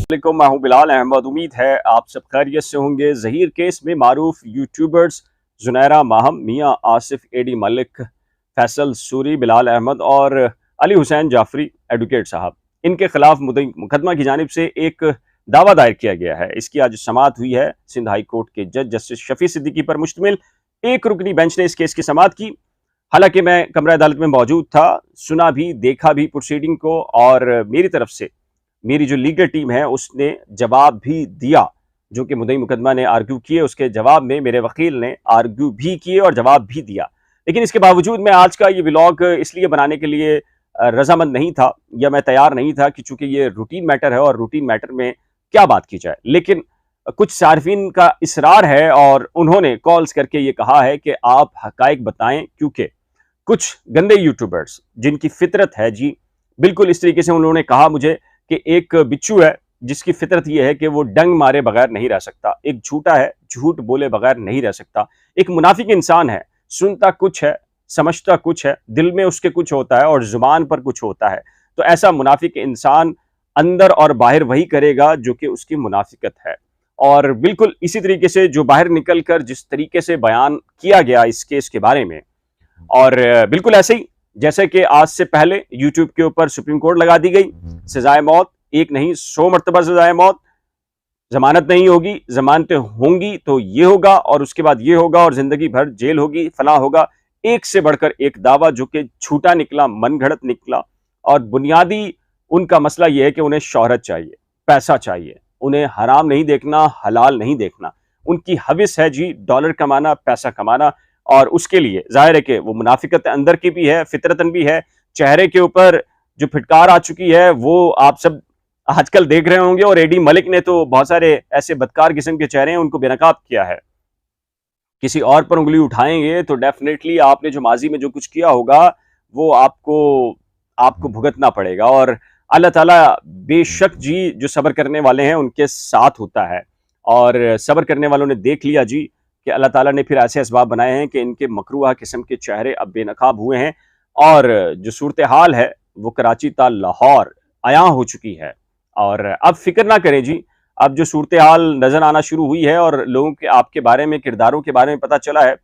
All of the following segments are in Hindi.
अस्सलामुअलैकुम, मैं हूं बिलाल अहमद। उम्मीद है आप सब खैरियत से होंगे। ज़हीर केस में मारूफ यूट्यूबर्स जुनैरा माहम, मियाँ आसिफ एडी मलिक, फैसल सूरी, बिलाल अहमद और अली हुसैन जाफरी एडवोकेट साहब, इनके खिलाफ मुकदमा की जानिब से एक दावा दायर किया गया है। इसकी आज समाअत हुई है। सिंध हाई कोर्ट के जज जस्टिस शफी सिद्दीकी पर मुश्तमिल एक रुकनी बेंच ने इस केस की समाअत की। हालांकि मैं कमरा अदालत में मौजूद था, सुना भी, देखा भी प्रोसीडिंग को, और मेरी तरफ से मेरी जो लीगल टीम है उसने जवाब भी दिया। जो कि मुद्दई मुकदमा ने आर्ग्यू किए, उसके जवाब में मेरे वकील ने आर्ग्यू भी किए और जवाब भी दिया। लेकिन इसके बावजूद मैं आज का ये व्लॉग इसलिए बनाने के लिए रजामंद नहीं था, या मैं तैयार नहीं था, कि चूंकि ये रूटीन मैटर है और रूटीन मैटर में क्या बात की जाए। लेकिन कुछ सार्फिन का इसरार है और उन्होंने कॉल्स करके ये कहा है कि आप हकायक बताएं, क्योंकि कुछ गंदे यूट्यूबर्स जिनकी फितरत है जी, बिल्कुल इस तरीके से उन्होंने कहा मुझे कि एक बिच्छू है जिसकी फितरत यह है कि वो डंग मारे बगैर नहीं रह सकता, एक झूठा है झूठ बोले बगैर नहीं रह सकता, एक मुनाफिक इंसान है, सुनता कुछ है समझता कुछ है, दिल में उसके कुछ होता है और जुबान पर कुछ होता है। तो ऐसा मुनाफिक इंसान अंदर और बाहर वही करेगा जो कि उसकी मुनाफिकत है। और बिल्कुल इसी तरीके से जो बाहर निकल कर जिस तरीके से बयान किया गया इस केस के बारे में, और बिल्कुल ऐसे ही जैसे कि आज से पहले यूट्यूब के ऊपर सुप्रीम कोर्ट लगा दी गई सजाए मौत, एक नहीं 100 मरतबा सजाए मौत, जमानत नहीं होगी, जमानतें होंगी तो ये होगा और उसके बाद ये होगा और जिंदगी भर जेल होगी, फला होगा। एक से बढ़कर एक दावा जो कि झूठा निकला, मनगढ़ंत निकला। और बुनियादी उनका मसला यह है कि उन्हें शोहरत चाहिए, पैसा चाहिए, उन्हें हराम नहीं देखना, हलाल नहीं देखना। उनकी हविस है जी डॉलर कमाना, पैसा कमाना, और उसके लिए जाहिर है कि वो मुनाफिकत अंदर की भी है, फितरतन भी है। चेहरे के ऊपर जो फिटकार आ चुकी है वो आप सब आजकल देख रहे होंगे, और एडी मलिक ने तो बहुत सारे ऐसे बदकार किस्म के चेहरे हैं उनको बेनकाब किया है। किसी और पर उंगली उठाएंगे तो डेफिनेटली आपने जो माजी में जो कुछ किया होगा वो आपको भुगतना पड़ेगा। और अल्लाह ताला बेशक जी जो सब्र करने वाले हैं उनके साथ होता है, और सब्र करने वालों ने देख लिया जी कि अल्लाह ताला ने फिर ऐसे असबाब बनाए हैं कि इनके मकरूहा किस्म के चेहरे अब बेनकाब हुए हैं। और जो सूरत हाल है वो कराची ता लाहौर आया हो चुकी है। और अब फिक्र ना करें जी, अब जो सूरत हाल नजर आना शुरू हुई है और लोगों के आपके बारे में, किरदारों के बारे में पता चला है,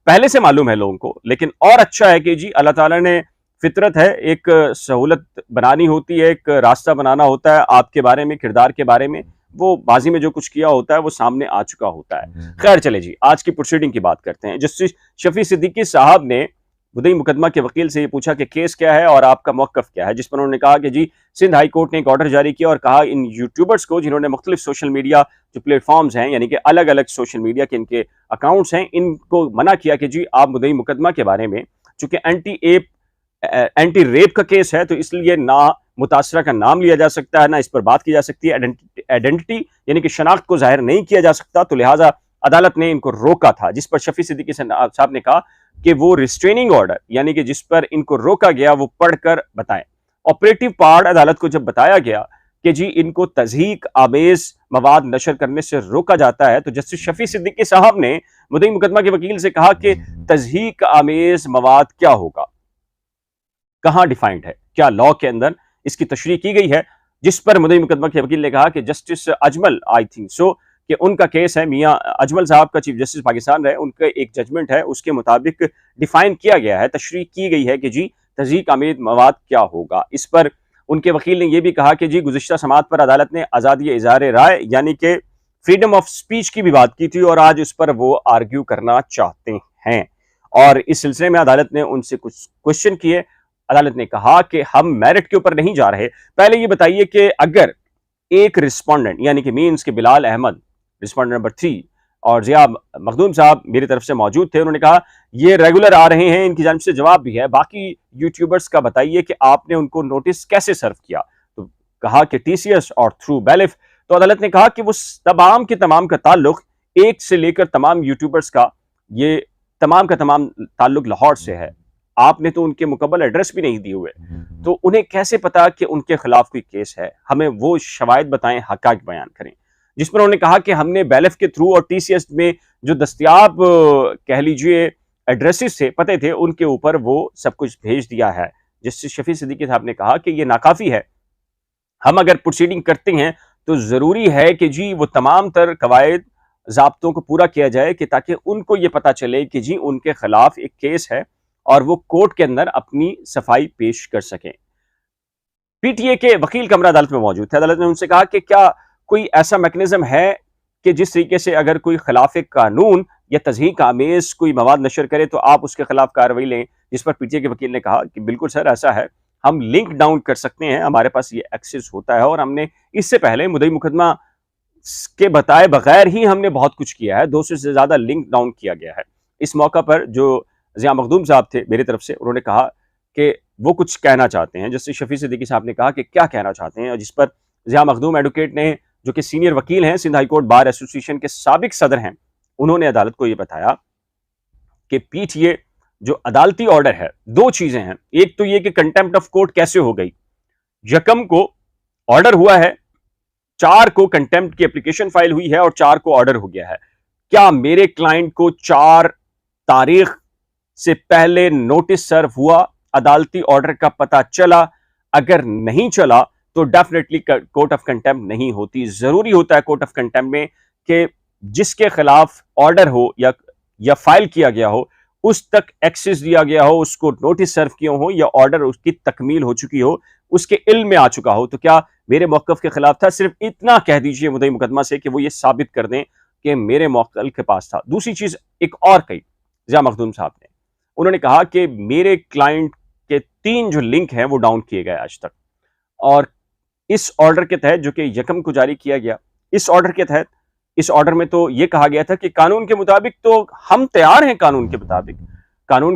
पहले से मालूम है लोगों को। लेकिन और अच्छा है कि जी अल्लाह ताला ने, फितरत है, एक सहूलत बनानी होती है, एक रास्ता बनाना होता है आपके बारे में, किरदार के बारे में। वो बाजी में जो कुछ किया होता है वो सामने आ चुका होता है। खैर चले जी, आज की प्रोसीडिंग की बात करते हैं। जस्टिस शफी सिद्दीकी साहब ने मुद्दई मुकदमा के वकील से ये पूछा कि केस क्या है और आपका मौकफ क्या है, जिस पर उन्होंने कहा कि जी सिंध हाई कोर्ट ने एक ऑर्डर जारी किया और कहा इन यूट्यूबर्स को जिन्होंने मुख्तलिफ सोशल मीडिया जो प्लेटफॉर्म्स हैं, यानी कि अलग अलग सोशल मीडिया के इनके अकाउंट्स हैं, इनको मना किया कि जी आप मुद्दई मुकदमा के बारे में, चूंकि एंटी रेप का केस है तो इसलिए ना मुतासरा का नाम लिया जा सकता है, ना इस पर बात की जा सकती है, आइडेंटिटी यानी कि शनाख्त को जाहिर नहीं किया जा सकता। तो लिहाजा अदालत ने इनको रोका था, जिस पर शफी सिद्दीकी साहब ने कहा कि वो रिस्ट्रेनिंग ऑर्डर यानी कि जिस पर इनको रोका गया वो पढ़कर बताएं। ऑपरेटिव पार्ट अदालत को जब बताया गया कि जी इनको तज़हीक आमेज मवाद नशर करने से रोका जाता है, तो जस्टिस शफी सिद्दीकी साहब ने मुद्दई मुकदमा के वकील से कहा कि तज़हीक आमेज मवाद क्या होगा, कहां डिफाइंड है, क्या लॉ के अंदर इसकी तशरीह की गई है। जिस पर मुद्दई मुकदमा के वकील ने कहा कि justice Ajmal, I think so, कि उनका केस है, मियां अजमल साहब का चीफ जस्टिस पाकिस्तान रहे, उनका एक जजमेंट है, उसके मुताबिक डिफाइन किया गया है, तशरीह की गई है कि जी तज़हीक आमेज मवाद क्या होगा। इस पर उनके वकील ने यह भी कहा कि जी गुज़िश्ता समाअत पर अदालत ने आज़ादी इज़हार राय यानी कि फ्रीडम ऑफ स्पीच की भी बात की थी और आज उस पर वो आर्ग्यू करना चाहते हैं। और इस सिलसिले में अदालत ने उनसे कुछ क्वेश्चन किए। अदालत ने कहा कि हम मेरिट के ऊपर नहीं जा रहे, पहले ये बताइए कि अगर एक रिस्पोंडेंट यानी कि मीन्स के बिलाल अहमद रिस्पोंडेंट नंबर 3 और जिया मखदूम साहब मेरी तरफ से मौजूद थे, उन्होंने कहा ये रेगुलर आ रहे हैं, इनकी जानिब से जवाब भी है, बाकी यूट्यूबर्स का बताइए कि आपने उनको नोटिस कैसे सर्व किया। तो कहा कि टीसीएस और थ्रू बेलिफ। तो अदालत ने कहा कि वो तमाम के तमाम का ताल्लुक, एक से लेकर तमाम यूट्यूबर्स का, ये तमाम का तमाम ताल्लुक लाहौर से है। आपने तो उनके मुकम्मल एड्रेस भी नहीं दिए हुए, तो उन्हें कैसे पता कि उनके खिलाफ कोई केस है, हमें वो शवाहिद बताएं, हक़ाइक़ बयान करें। जिस पर उन्होंने कहा कि हमने बेलिफ के थ्रू और टीसीएस में जो दस्तयाब कह लीजिए एड्रेसेस थे, पते थे, उनके ऊपर वो सब कुछ भेज दिया है। जस्टिस शफी सिद्दीकी साहब ने कहा कि ये नाकाफी है, हम अगर प्रोसीडिंग करते हैं तो ज़रूरी है कि जी वो तमाम तर कवायद ज़ाब्तों को पूरा किया जाए कि ताकि उनको ये पता चले कि जी उनके खिलाफ एक केस है और वो कोर्ट के अंदर अपनी सफाई पेश कर सकें। पीटीए के वकील कमरा अदालत में मौजूद थे। अदालत ने उनसे कहा कि क्या कोई ऐसा मैकेनिज्म है कि जिस तरीके से अगर कोई खिलाफ कानून या तज़हीक आमेज कोई मवाद नशर करे तो आप उसके खिलाफ कार्रवाई लें। जिस पर पीटीए के वकील ने कहा कि बिल्कुल सर ऐसा है, हम लिंक डाउन कर सकते हैं, हमारे पास ये एक्सेस होता है और हमने इससे पहले मुद्दई मुकदमा के बताए बगैर ही हमने बहुत कुछ किया है, 200 से ज्यादा लिंक डाउन किया गया है। इस मौका पर जो जिया मखदूम साहब थे मेरी तरफ से, उन्होंने कहा कि वो कुछ कहना चाहते हैं। जस्टिस शफी सिद्दीकी साहब ने कहा कि क्या कहना चाहते हैं, और जिस पर जिया मखदूम एडवोकेट ने, जो कि सीनियर वकील हैं, Sindh high court bar association के साबिक सदर हैं, उन्होंने अदालत को यह बताया कि पीटीए जो अदालती ऑर्डर है, दो चीजें हैं। एक तो यह कि कंटेम्प्ट ऑफ कोर्ट कैसे हो गई। यकम को ऑर्डर हुआ है, 4 को कंटेम्प्ट की एप्लीकेशन फाइल हुई है और 4 को ऑर्डर हो गया है। क्या मेरे क्लाइंट को 4 तारीख से पहले नोटिस सर्व हुआ, अदालती ऑर्डर का पता चला? अगर नहीं चला तो डेफिनेटली कोर्ट ऑफ कंटेम्प्ट नहीं होती। जरूरी होता है कोर्ट ऑफ कंटेम्प्ट में कि जिसके खिलाफ ऑर्डर हो या फाइल किया गया हो, उस तक एक्सेस दिया गया हो, उसको नोटिस सर्व किया हो या ऑर्डर उसकी तकमील हो चुकी हो, उसके इल्म में आ चुका हो। तो क्या मेरे मौकफ के खिलाफ था? सिर्फ इतना कह दीजिए मुद्दई मुकदमा से कि वो ये साबित कर दें कि मेरे मौकल के पास था। दूसरी चीज एक और कही जिया मखदूम साहब ने, उन्होंने कहा कि मेरे क्लाइंट के 3 जो लिंक हैं वो डाउन किए गए आज तक, और इस ऑर्डर के तहत जो कि यकम को जारी किया गया, इस ऑर्डर के तहत, इस ऑर्डर में तो यह कहा गया था कि कानून के मुताबिक तो हम तैयार हैं, कानून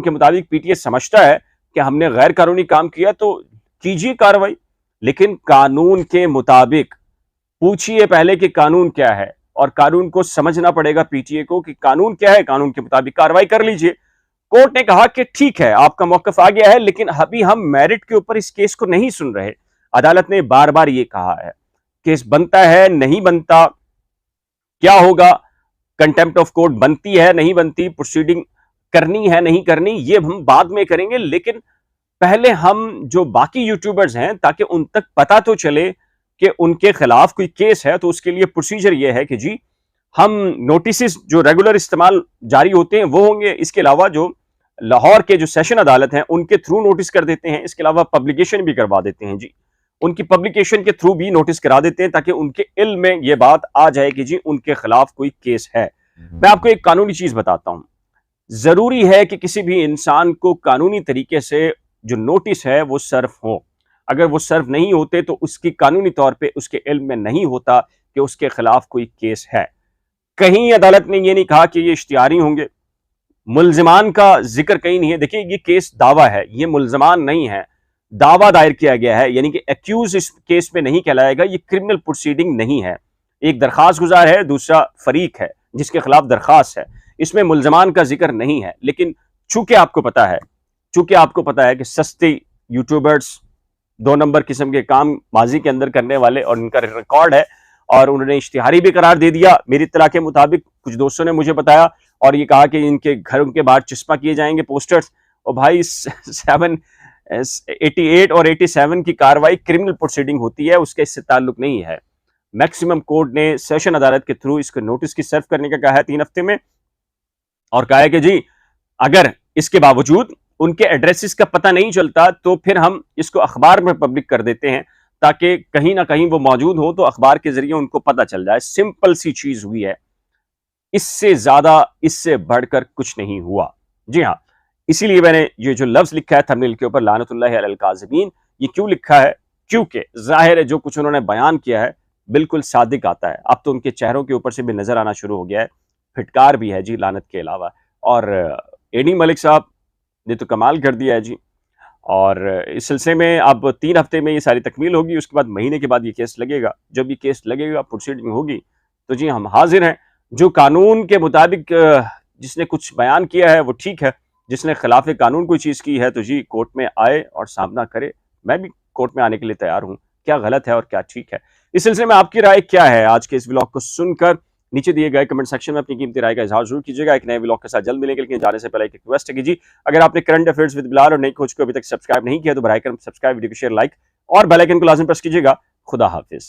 के मुताबिक पीटीए समझता है कि हमने गैर कानूनी काम किया तो कीजिए कार्रवाई, लेकिन कानून के मुताबिक पूछिए पहले कि कानून क्या है, और कानून को समझना पड़ेगा पीटीए को कि कानून क्या है, कानून के मुताबिक कार्रवाई कर लीजिए। कोर्ट ने कहा कि ठीक है, आपका मौकफ आ गया है, लेकिन अभी हम मेरिट के ऊपर इस केस को नहीं सुन रहे। अदालत ने बार बार यह कहा है केस बनता है, नहीं बनता, क्या होगा, कंटेम्प्ट ऑफ कोर्ट बनती है नहीं बनती, प्रोसीडिंग करनी है नहीं करनी, ये हम बाद में करेंगे, लेकिन पहले हम जो बाकी यूट्यूबर्स हैं ताकि उन तक पता तो चले कि उनके खिलाफ कोई केस है, तो उसके लिए प्रोसीजर ये है कि जी हम नोटिस जो रेगुलर इस्तेमाल जारी होते हैं वो होंगे, इसके अलावा जो लाहौर के जो सेशन अदालत हैं उनके थ्रू नोटिस कर देते हैं, इसके अलावा पब्लिकेशन भी करवा देते हैं जी, उनकी पब्लिकेशन के थ्रू भी नोटिस करा देते हैं ताकि उनके इल्म में यह बात आ जाए कि जी उनके खिलाफ कोई केस है। मैं आपको एक कानूनी चीज बताता हूं, जरूरी है कि किसी भी इंसान को कानूनी तरीके से जो नोटिस है वो सर्व हो। अगर वो सर्व नहीं होते तो उसकी कानूनी तौर पे उसके इल्म में नहीं होता कि उसके खिलाफ कोई केस है। कहीं अदालत ने ये नहीं कहा कि ये इश्तिहारी होंगे, मुल्जिमान का जिक्र कहीं नहीं है। देखिए ये केस दावा है, ये मुल्जिमान नहीं है, दावा दायर किया गया है, यानी कि एक्यूज इस केस में नहीं कहलाएगा, ये क्रिमिनल प्रोसीडिंग नहीं है। एक दरखास्त गुजार है, दूसरा फरीक है जिसके खिलाफ दरखास्त है, इसमें मुल्जिमान का जिक्र नहीं है। लेकिन चूंकि आपको पता है कि सस्ते यूट्यूबर्स 2 नंबर किस्म के काम माजी के अंदर करने वाले और इनका रिकॉर्ड है, और उन्होंने इश्तिहारी भी करार दे दिया मेरी इत्तला के मुताबिक, कुछ दोस्तों ने मुझे बताया, और ये कहा कि इनके घरों के बाहर चिस्पा किए जाएंगे पोस्टर्स। और भाई 788 और 87 की कार्रवाई क्रिमिनल प्रोसीडिंग होती है, उसका इससे ताल्लुक नहीं है। मैक्सिमम कोर्ट ने सेशन अदालत के थ्रू इसको नोटिस की सर्व करने का कहा है 3 हफ्ते में, और कहा है कि जी अगर इसके बावजूद उनके एड्रेसेस का पता नहीं चलता तो फिर हम इसको अखबार में पब्लिक कर देते हैं ताकि कहीं ना कहीं वो मौजूद हो तो अखबार के जरिए उनको पता चल जाए। सिंपल सी चीज हुई है, इससे ज्यादा, इससे बढ़कर कुछ नहीं हुआ। जी हाँ, इसीलिए मैंने ये जो लफ्ज लिखा है थंबनेल के ऊपर, लानतुल्लाहि अलल काज़िबीन, ये क्यों लिखा है? क्योंकि जाहिर है जो कुछ उन्होंने बयान किया है बिल्कुल सादिक आता है। अब तो उनके चेहरों के ऊपर से भी नजर आना शुरू हो गया है, फिटकार भी है जी लानत के अलावा। और एडी मलिक साहब ने तो कमाल कर दिया है जी। और इस सिलसिले में अब 3 हफ्ते में ये सारी तकमील होगी, उसके बाद महीने के बाद ये केस लगेगा। जब ये केस लगेगा, प्रोसीडिंग होगी, तो जी हम हाजिर हैं। जो कानून के मुताबिक जिसने कुछ बयान किया है वो ठीक है, जिसने खिलाफ कानून कोई चीज़ की है तो जी कोर्ट में आए और सामना करे। मैं भी कोर्ट में आने के लिए तैयार हूँ, क्या गलत है और क्या ठीक है। इस सिलसिले में आपकी राय क्या है आज के इस व्लॉग को सुनकर? नीचे दिए गए कमेंट सेक्शन में अपनी कीमती राय का इजहार जरूर कीजिएगा। एक नए व्लॉग के साथ जल्द मिलेंगे, लेकिन जाने से पहले एक रिक्वेस्ट है कि जी अगर आपने करंट अफेयर्स विद बिलाल और नई खोज को अभी तक सब्सक्राइब नहीं किया तो बराए करम सब्सक्राइब, वीडियो को शेयर, लाइक और बेल आइकन को लाजमी प्रेस कीजिएगा। खुदा हाफिज।